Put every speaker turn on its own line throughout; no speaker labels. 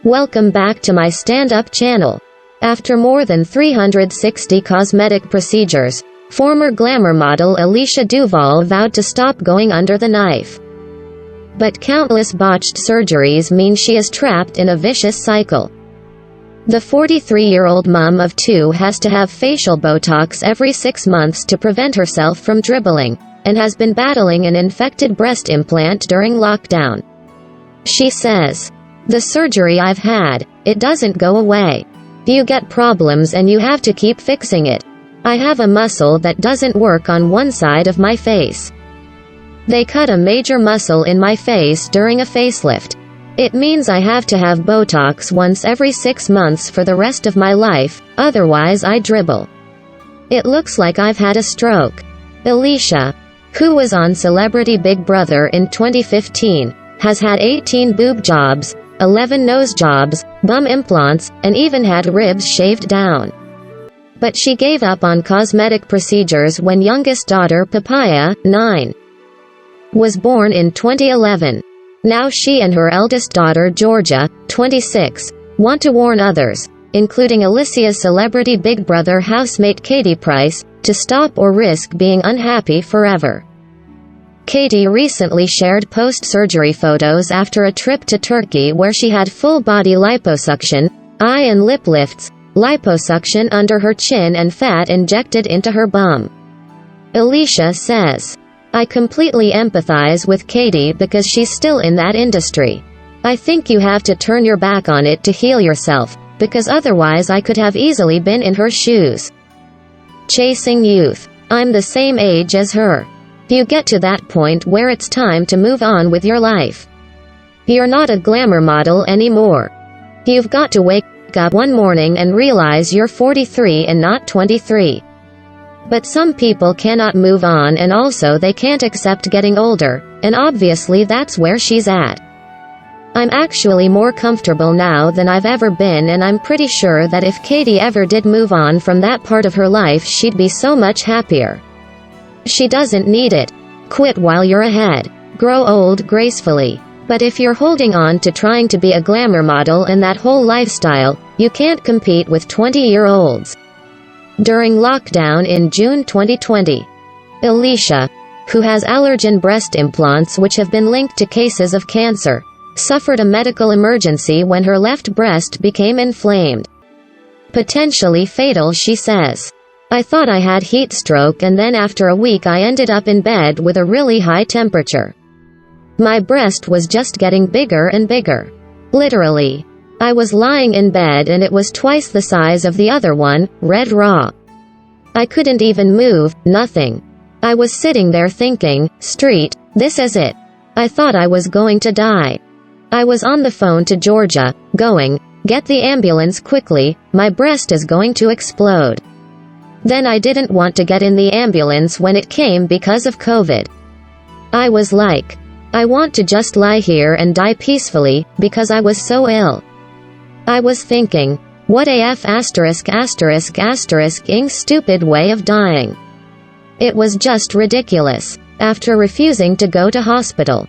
Welcome back to my stand-up channel. After more than 360 cosmetic procedures, former glamour model Alicia Douvall vowed to stop going under the knife. But countless botched surgeries mean she is trapped in a vicious cycle. The 43-year-old mom of two has to have facial botox every 6 months to prevent herself from dribbling, and has been battling an infected breast implant during lockdown. She says, "The surgery I've had, it doesn't go away. You get problems and you have to keep fixing it. I have a muscle that doesn't work on one side of my face. They cut a major muscle in my face during a facelift. It means I have to have Botox once every 6 months for the rest of my life, otherwise I dribble. It looks like I've had a stroke." Alicia, who was on Celebrity Big Brother in 2015, has had 18 boob jobs, 11 nose jobs, bum implants, and even had ribs shaved down. But she gave up on cosmetic procedures when youngest daughter Papaya, 9, was born in 2011. Now she and her eldest daughter Georgia, 26, want to warn others, including Alicia's Celebrity Big Brother housemate Katie Price, to stop or risk being unhappy forever. Katie recently shared post-surgery photos after a trip to Turkey where she had full-body liposuction, eye and lip lifts, liposuction under her chin and fat injected into her bum. Alicia says, "I completely empathize with Katie because she's still in that industry. I think you have to turn your back on it to heal yourself, because otherwise I could have easily been in her shoes. Chasing youth. I'm the same age as her. You get to that point where it's time to move on with your life. You're not a glamour model anymore. You've got to wake up one morning and realize you're 43 and not 23. But some people cannot move on, and also they can't accept getting older, and obviously that's where she's at. I'm actually more comfortable now than I've ever been, and I'm pretty sure that if Katie ever did move on from that part of her life, she'd be so much happier. She doesn't need it. Quit while you're ahead. Grow old gracefully. But if you're holding on to trying to be a glamour model and that whole lifestyle, you can't compete with 20-year-olds." During lockdown in June 2020, Alicia, who has allergen breast implants which have been linked to cases of cancer, suffered a medical emergency when her left breast became inflamed. Potentially fatal, she says. "I thought I had heat stroke, and then after a week I ended up in bed with a really high temperature. My breast was just getting bigger and bigger. Literally. I was lying in bed and it was twice the size of the other one, red raw. I couldn't even move, nothing. I was sitting there thinking, street, this is it. I thought I was going to die. I was on the phone to Georgia, going, get the ambulance quickly, my breast is going to explode. Then I didn't want to get in the ambulance when it came because of COVID. I was like, I want to just lie here and die peacefully, because I was so ill. I was thinking, what a stupid way of dying. It was just ridiculous." After refusing to go to hospital,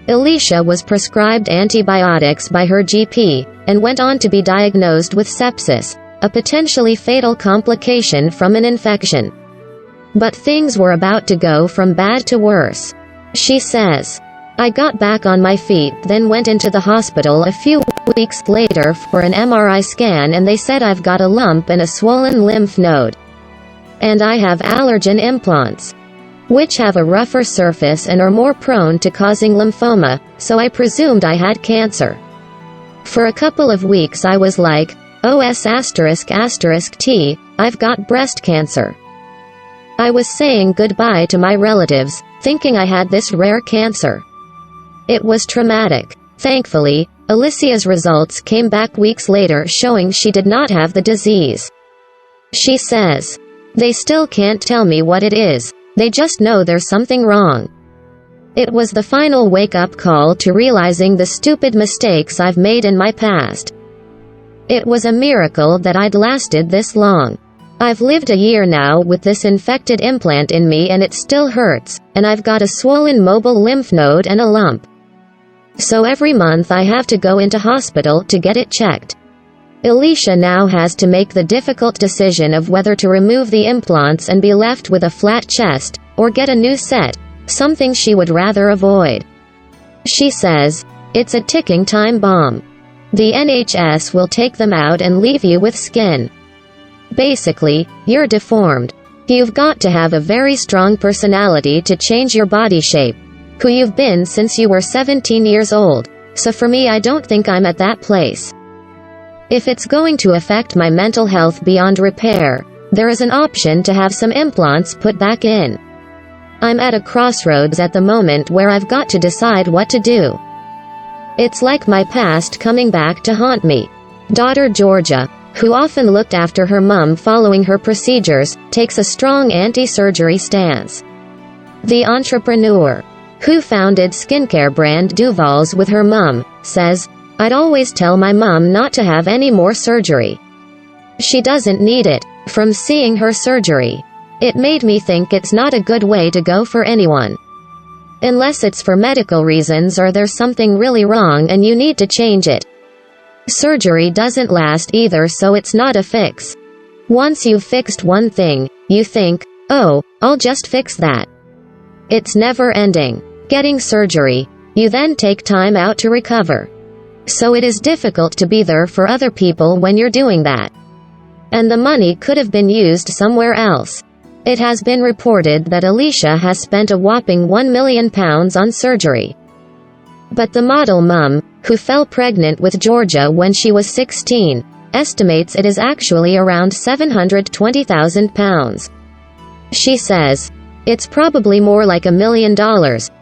Alicia was prescribed antibiotics by her GP, and went on to be diagnosed with sepsis, a potentially fatal complication from an infection. But things were about to go from bad to worse. She says, "I got back on my feet, then went into the hospital a few weeks later for an MRI scan, and they said I've got a lump and a swollen lymph node. And I have allergen implants, which have a rougher surface and are more prone to causing lymphoma, so I presumed I had cancer. For a couple of weeks I was like, I've got breast cancer. I was saying goodbye to my relatives, thinking I had this rare cancer. It was traumatic. Thankfully, Alicia's results came back weeks later showing she did not have the disease. She says, "They still can't tell me what it is, they just know there's something wrong. It was the final wake-up call to realizing the stupid mistakes I've made in my past. It was a miracle that I'd lasted this long. I've lived a year now with this infected implant in me and it still hurts, and I've got a swollen mobile lymph node and a lump. So every month I have to go into hospital to get it checked. Alicia now has to make the difficult decision of whether to remove the implants and be left with a flat chest, or get a new set, something she would rather avoid. She says, "It's a ticking time bomb. The NHS will take them out and leave you with skin. Basically, you're deformed. You've got to have a very strong personality to change your body shape, who you've been since you were 17 years old, so for me I don't think I'm at that place. If it's going to affect my mental health beyond repair, there is an option to have some implants put back in. I'm at a crossroads at the moment where I've got to decide what to do. It's like my past coming back to haunt me." Daughter Georgia, who often looked after her mum following her procedures, takes a strong anti-surgery stance. The entrepreneur, who founded skincare brand Douvall's with her mum, says, "I'd always tell my mum not to have any more surgery. She doesn't need it. From seeing her surgery, it made me think it's not a good way to go for anyone. Unless it's for medical reasons or there's something really wrong and you need to change it. Surgery doesn't last either, so it's not a fix. Once you've fixed one thing, you think, oh, I'll just fix that. It's never ending. Getting surgery, you then take time out to recover. So it is difficult to be there for other people when you're doing that. And the money could have been used somewhere else." It has been reported that Alicia has spent a whopping £1 million on surgery. But the model mum, who fell pregnant with Georgia when she was 16, estimates it is actually around £720,000. She says, "It's probably more like $1 million,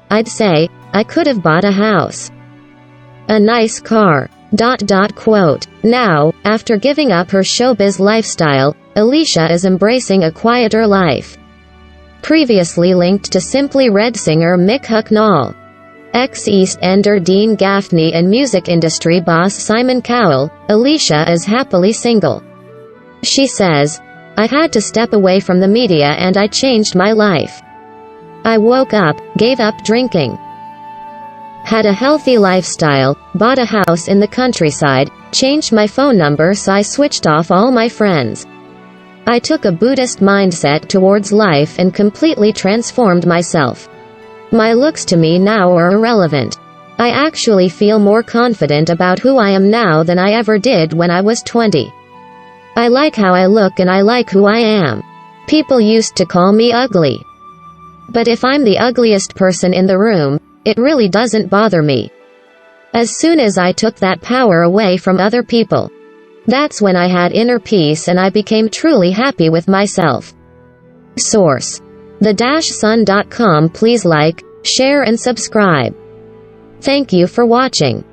I'd say. I could have bought a house. A nice car." Quote. Now, after giving up her showbiz lifestyle, Alicia is embracing a quieter life. Previously linked to Simply Red singer Mick Hucknall, ex-East Ender Dean Gaffney and music industry boss Simon Cowell, Alicia is happily single. She says, "I had to step away from the media and I changed my life. I woke up, gave up drinking. Had a healthy lifestyle, bought a house in the countryside, changed my phone number so I switched off all my friends. I took a Buddhist mindset towards life and completely transformed myself. My looks to me now are irrelevant. I actually feel more confident about who I am now than I ever did when I was 20. I like how I look and I like who I am. People used to call me ugly. But if I'm the ugliest person in the room, it really doesn't bother me. As soon as I took that power away from other people, that's when I had inner peace and I became truly happy with myself." Source: the-sun.com. Please like, share and subscribe. Thank you for watching.